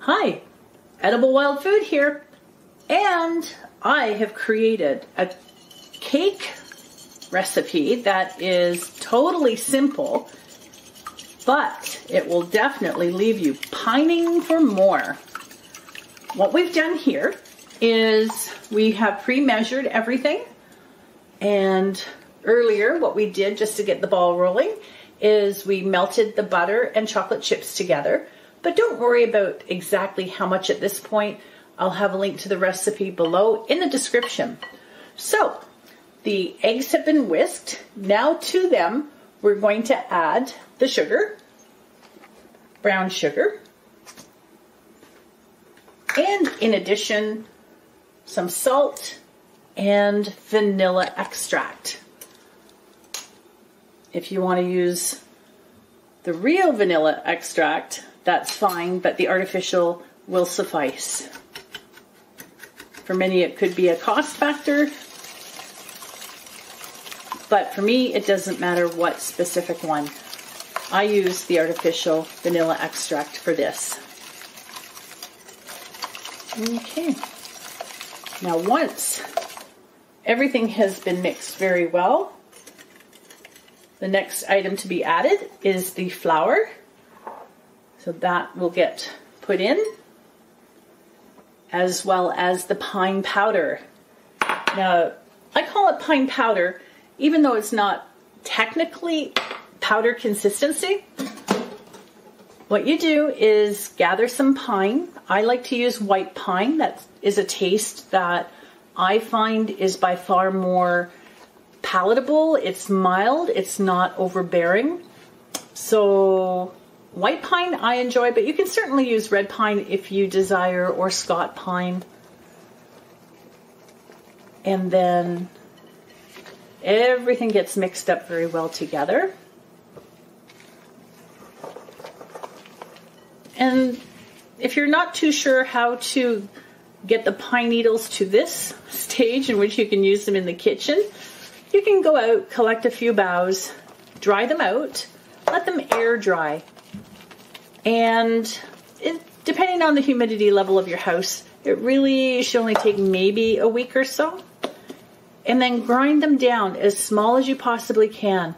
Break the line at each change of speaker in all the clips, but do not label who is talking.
Hi, Edible Wild Food here, and I have created a cake recipe that is totally simple, but it will definitely leave you pining for more. What we've done here is we have pre-measured everything, and earlier what we did just to get the ball rolling is we melted the butter and chocolate chips together. But don't worry about exactly how much at this point. I'll have a link to the recipe below in the description. So the eggs have been whisked. Now to them, we're going to add the sugar, brown sugar, and in addition, some salt and vanilla extract. If you want to use the real vanilla extract, that's fine, but the artificial will suffice. For many, it could be a cost factor, but for me, it doesn't matter what specific one. I use the artificial vanilla extract for this. Okay. Now, once everything has been mixed very well, the next item to be added is the flour. So that will get put in, as well as the pine powder. Now, I call it pine powder, even though it's not technically powder consistency. What you do is gather some pine. I like to use white pine. That is a taste that I find is by far more palatable. It's mild, it's not overbearing. So white pine I enjoy, but you can certainly use red pine if you desire, or Scott pine. And then everything gets mixed up very well together. And if you're not too sure how to get the pine needles to this stage in which you can use them in the kitchen, you can go out, collect a few boughs, dry them out, let them air dry. And depending on the humidity level of your house, it really should only take maybe a week or so. And then grind them down as small as you possibly can.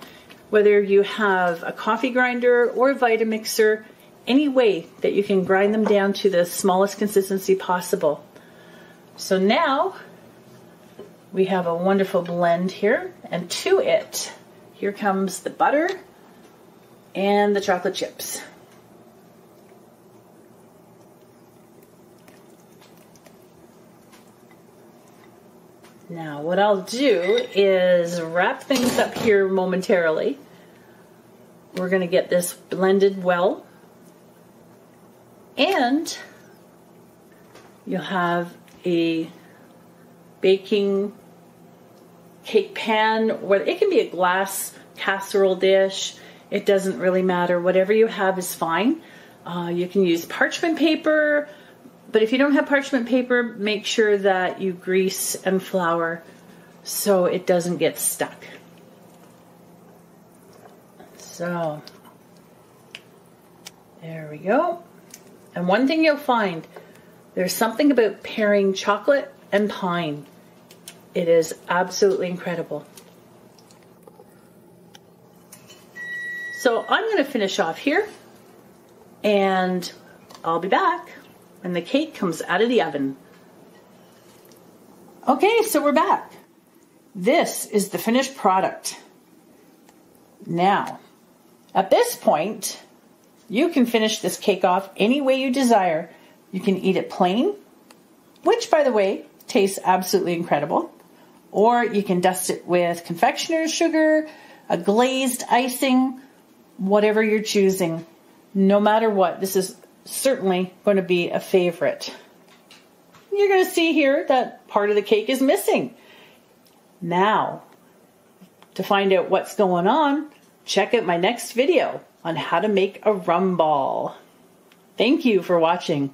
Whether you have a coffee grinder or a Vitamixer, any way that you can grind them down to the smallest consistency possible. So now we have a wonderful blend here, and to it, here comes the butter and the chocolate chips. Now what I'll do is wrap things up here momentarily. We're going to get this blended well, and you'll have a baking cake pan, or it can be a glass casserole dish. It doesn't really matter. Whatever you have is fine. You can use parchment paper, but if you don't have parchment paper, make sure that you grease and flour so it doesn't get stuck. So there we go. And one thing you'll find, there's something about pairing chocolate and pine. It is absolutely incredible. So I'm going to finish off here, and I'll be back when the cake comes out of the oven. Okay, so we're back. This is the finished product. Now, at this point, you can finish this cake off any way you desire. You can eat it plain, which, by the way, tastes absolutely incredible. Or you can dust it with confectioner's sugar, a glazed icing, whatever you're choosing. No matter what, this is certainly going to be a favorite. You're going to see here that part of the cake is missing. Now, to find out what's going on, check out my next video on how to make a rum ball. Thank you for watching.